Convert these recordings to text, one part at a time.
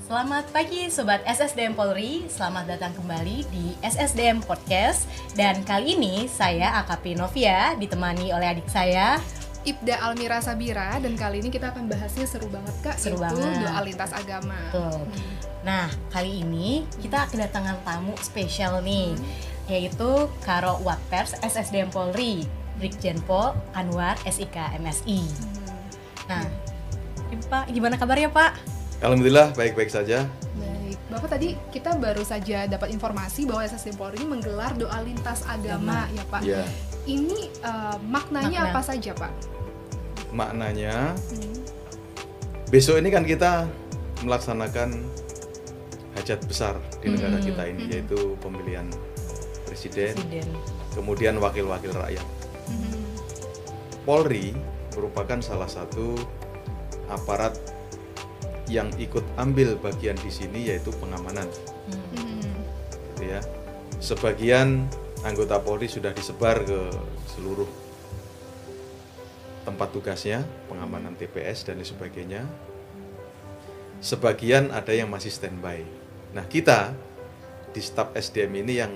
Selamat pagi Sobat SSDM Polri, selamat datang kembali di SSDM Podcast. Dan kali ini saya AKP Novia ditemani oleh adik saya Ibda Almira Sabira, dan kali ini kita akan bahasnya seru banget Kak, Seru yaitu banget. doa lintas agama. Betul. Nah, kali ini kita kedatangan tamu spesial nih, yaitu Karo Watpers SSDM Polri, Brigjen Pol Anwar SIK MSI. Nah, ini Pak, gimana kabarnya Pak? Alhamdulillah baik-baik saja. Baik, Bapak, tadi kita baru saja dapat informasi bahwa SSDM Polri ini menggelar doa lintas agama, ya Pak. Ya, Ini maknanya apa saja Pak? maknanya besok ini kan kita melaksanakan hajat besar di negara kita ini, yaitu pemilihan presiden, kemudian wakil-wakil rakyat. Polri merupakan salah satu aparat yang ikut ambil bagian di sini, yaitu pengamanan. Gitu ya. Sebagian anggota Polri sudah disebar ke seluruh tempat tugasnya, pengamanan TPS dan lain sebagainya. Sebagian ada yang masih standby. Nah, kita di staf SDM ini yang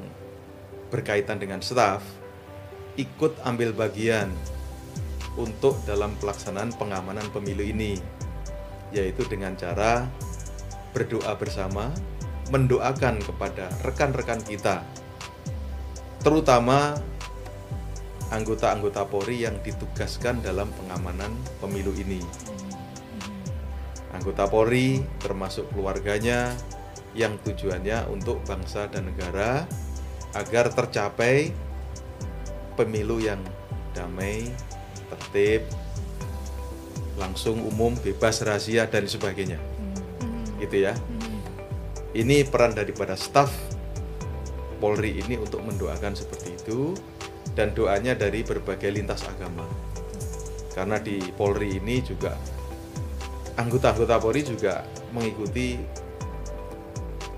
berkaitan dengan staf ikut ambil bagian untuk dalam pelaksanaan pengamanan pemilu ini, yaitu dengan cara berdoa bersama, mendoakan kepada rekan-rekan kita, terutama anggota-anggota Polri yang ditugaskan dalam pengamanan pemilu ini. Anggota Polri termasuk keluarganya yang tujuannya untuk bangsa dan negara agar tercapai pemilu yang damai, tertib, langsung, umum, bebas, rahasia dan sebagainya. Gitu ya. Ini peran daripada staf Polri ini untuk mendoakan seperti itu, dan doanya dari berbagai lintas agama. Karena di Polri ini juga anggota-anggota Polri juga mengikuti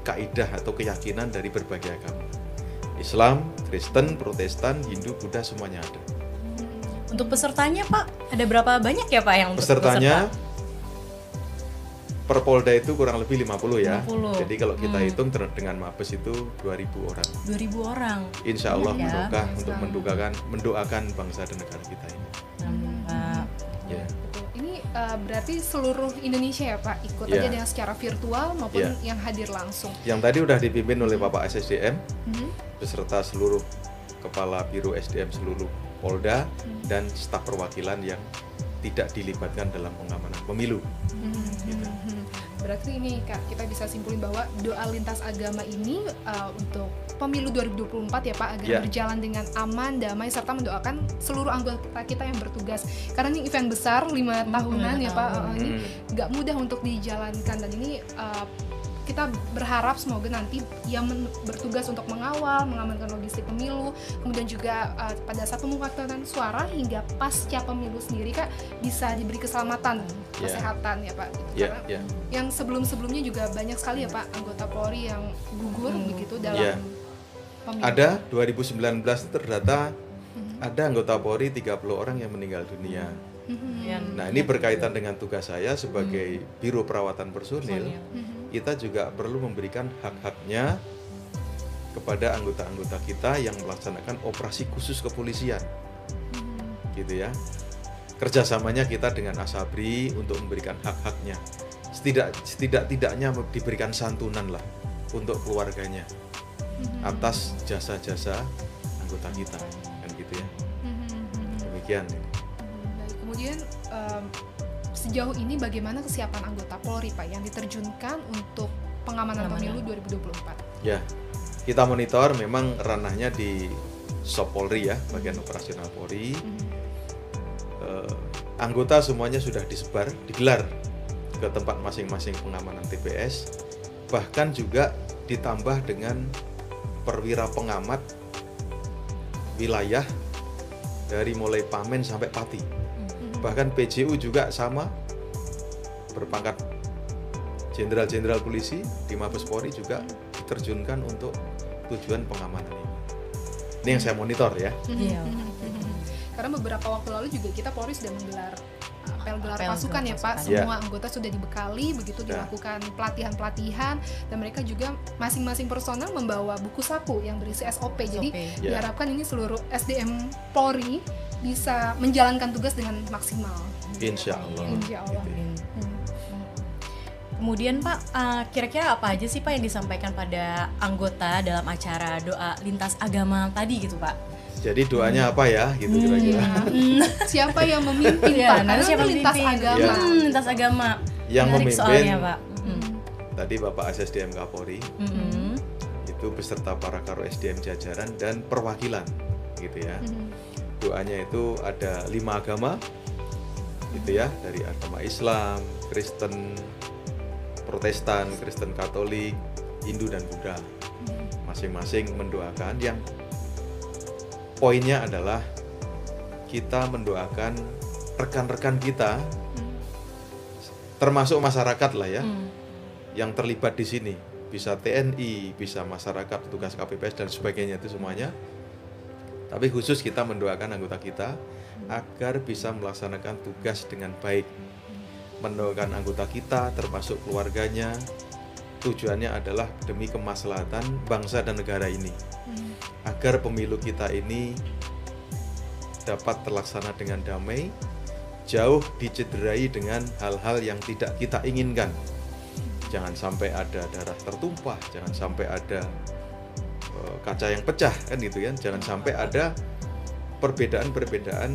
kaidah atau keyakinan dari berbagai agama. Islam, Kristen, Protestan, Hindu, Buddha, semuanya ada. Untuk pesertanya Pak, ada berapa banyak ya Pak yang untuk Pesertanya peserta? per Polda itu kurang lebih 50 ya. 50. Jadi kalau kita hitung dengan Mabes itu 2000 orang. 2000 orang. Insya Allah Ya. barokah untuk mendoakan bangsa dan negara kita ini. Pak. Ya. Betul. Ini berarti seluruh Indonesia ya Pak, ikut Ya. aja dengan secara virtual maupun Ya. yang hadir langsung. Yang tadi udah dipimpin oleh Bapak SSDM Mhm. beserta seluruh kepala Biro SDM seluruh Polda dan staf perwakilan yang tidak dilibatkan dalam pengamanan pemilu. Gitu. Berarti ini Kak, kita bisa simpulin bahwa doa lintas agama ini untuk pemilu 2024 ya Pak, agar Ya. berjalan dengan aman, damai, serta mendoakan seluruh anggota kita yang bertugas. Karena ini event besar 5 tahunan ya Pak, ini nggak mudah untuk dijalankan, dan ini kita berharap semoga nanti yang bertugas untuk mengawal, mengamankan logistik pemilu, kemudian juga pada saat pemungutan suara hingga pasca pemilu sendiri Kak, bisa diberi keselamatan, Ya. kesehatan ya Pak. Gitu. Ya, Karena ya. yang sebelum-sebelumnya juga banyak sekali ya Pak anggota Polri yang gugur begitu dalam Ya. pemilu. Ada 2019 itu terdata ada anggota Polri 30 orang yang meninggal dunia. Nah, ini berkaitan dengan tugas saya sebagai Biro Perawatan Personil. Kita juga perlu memberikan hak-haknya kepada anggota-anggota kita yang melaksanakan operasi khusus kepolisian. Gitu ya. Kerjasamanya kita dengan Asabri untuk memberikan hak-haknya. Setidak-tidaknya diberikan santunan lah untuk keluarganya atas jasa-jasa anggota kita, kan gitu ya. Demikian. Baik, kemudian sejauh ini bagaimana kesiapan anggota Polri Pak yang diterjunkan untuk pengamanan pemilu 2024? Ya, kita monitor, memang ranahnya di Sop Polri ya, bagian operasional Polri. Anggota semuanya sudah disebar, digelar ke tempat masing-masing pengamanan TPS, bahkan juga ditambah dengan perwira pengamat wilayah dari mulai Pamen sampai Pati. Bahkan PJU juga sama, berpangkat jenderal-jenderal polisi di Mabes Polri juga diterjunkan untuk tujuan pengamanan ini. Ini yang saya monitor ya. Iya. Karena beberapa waktu lalu juga kita Polri sudah menggelar apel gelar Apel pasukan gelar ya Pak. pasukan. Semua anggota sudah dibekali, begitu Sudah. dilakukan pelatihan-pelatihan, dan mereka juga masing-masing personel membawa buku saku yang berisi SOP. Jadi SOP. Ya. diharapkan ini seluruh SDM Polri bisa menjalankan tugas dengan maksimal. Insya Allah. Insya Allah. Gitu. Kemudian Pak, kira-kira apa aja sih Pak yang disampaikan pada anggota dalam acara doa lintas agama tadi gitu Pak? Jadi doanya apa ya gitu kira-kira. Iya. Siapa yang memimpin Iya, Pak? nanti Karena siapa ini lintas memimpin? agama. Iya. Lintas agama. Yang Menarik memimpin soalnya Pak. tadi Bapak SSDM Kapolri, itu beserta para karo SDM jajaran dan perwakilan gitu ya. Doanya itu ada 5 agama gitu ya, dari agama Islam, Kristen, Protestan, Kristen Katolik, Hindu dan Buddha. Masing-masing mendoakan, yang poinnya adalah kita mendoakan rekan-rekan kita, termasuk masyarakat lah ya, yang terlibat di sini. Bisa TNI, bisa masyarakat, petugas KPPS dan sebagainya, itu semuanya. Tapi khusus kita mendoakan anggota kita agar bisa melaksanakan tugas dengan baik. Mendoakan anggota kita termasuk keluarganya, tujuannya adalah demi kemaslahatan bangsa dan negara ini, agar pemilu kita ini dapat terlaksana dengan damai, jauh dicederai dengan hal-hal yang tidak kita inginkan. Jangan sampai ada darah tertumpah, jangan sampai ada kaca yang pecah kan gitu kan, jangan sampai ada perbedaan-perbedaan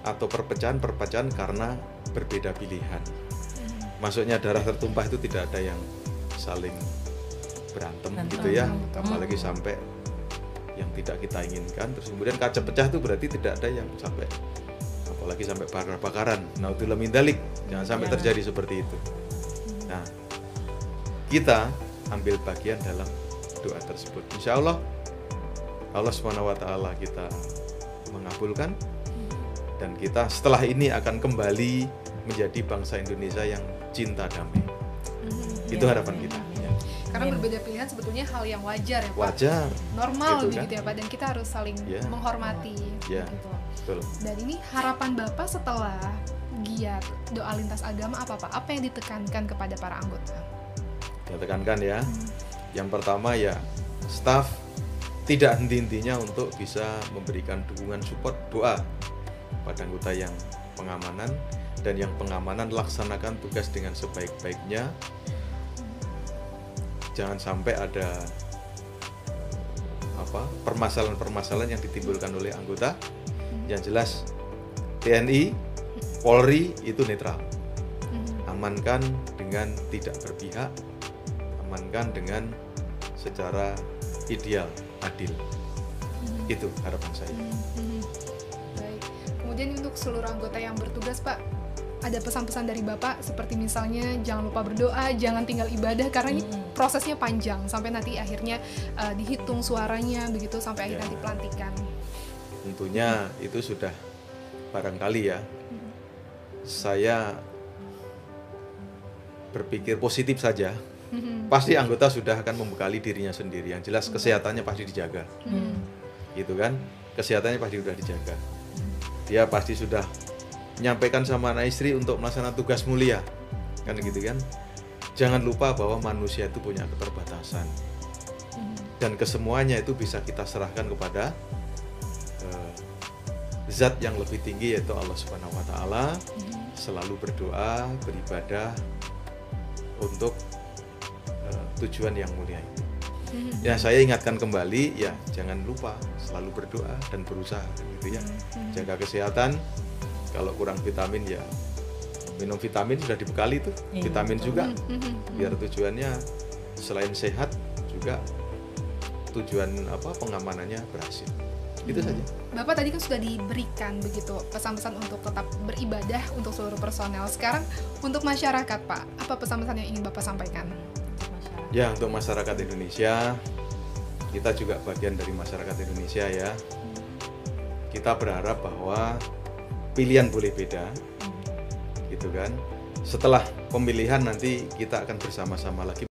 atau perpecahan-perpecahan karena berbeda pilihan. Maksudnya darah tertumpah itu tidak ada yang saling berantem gitu ya, apalagi sampai yang tidak kita inginkan. Terus kemudian kaca pecah itu berarti tidak ada yang sampai, apalagi sampai bakar-bakaran. Naudzubillah min dzalik, jangan sampai terjadi seperti itu. Nah, kita ambil bagian dalam doa tersebut. Insya Allah Allah SWT kita mengabulkan, dan kita setelah ini akan kembali menjadi bangsa Indonesia yang cinta damai. Itu harapan kita. Karena berbeda pilihan sebetulnya hal yang wajar ya Pak. Wajar. Normal Gitu begitu kan? ya Pak, dan kita harus saling menghormati. Ya, Gitu. betul. Dan ini harapan Bapak setelah giat doa lintas agama apa Pak? Apa yang ditekankan kepada para anggota? Kita tekankan ya. Yang pertama ya, staf tidak henti-hentinya untuk bisa memberikan dukungan support doa pada anggota yang pengamanan, dan yang pengamanan laksanakan tugas dengan sebaik-baiknya. Jangan sampai ada permasalahan-permasalahan yang ditimbulkan oleh anggota. Yang jelas TNI, Polri itu netral. Amankan dengan tidak berpihak, amankan dengan secara ideal, adil. Itu harapan saya. Baik. Kemudian untuk seluruh anggota yang bertugas Pak, ada pesan-pesan dari Bapak seperti misalnya jangan lupa berdoa, jangan tinggal ibadah, karena ini prosesnya panjang sampai nanti akhirnya dihitung suaranya begitu sampai akhirnya nanti pelantikan. Tentunya itu sudah barangkali ya. Saya berpikir positif saja. Pasti anggota sudah akan membekali dirinya sendiri. Yang jelas kesehatannya pasti dijaga. Gitu kan? Kesehatannya pasti sudah dijaga. Dia pasti sudah menyampaikan sama anak istri untuk melaksanakan tugas mulia. Kan gitu kan? Jangan lupa bahwa manusia itu punya keterbatasan. Dan kesemuanya itu bisa kita serahkan kepada zat yang lebih tinggi, yaitu Allah Subhanahu wa taala. Selalu berdoa, beribadah untuk tujuan yang mulia itu. Ya, saya ingatkan kembali ya, jangan lupa selalu berdoa dan berusaha gitu ya. Jaga kesehatan. Kalau kurang vitamin ya minum vitamin, sudah dibekali tuh. Vitamin juga. Biar tujuannya selain sehat juga tujuan pengamanannya berhasil. Itu saja. Bapak tadi kan sudah diberikan begitu pesan-pesan untuk tetap beribadah untuk seluruh personel. Sekarang untuk masyarakat Pak, apa pesan-pesan yang ingin Bapak sampaikan? Ya, untuk masyarakat Indonesia, kita juga bagian dari masyarakat Indonesia ya. Kita berharap bahwa pilihan boleh beda, gitu kan. Setelah pemilihan nanti kita akan bersama-sama lagi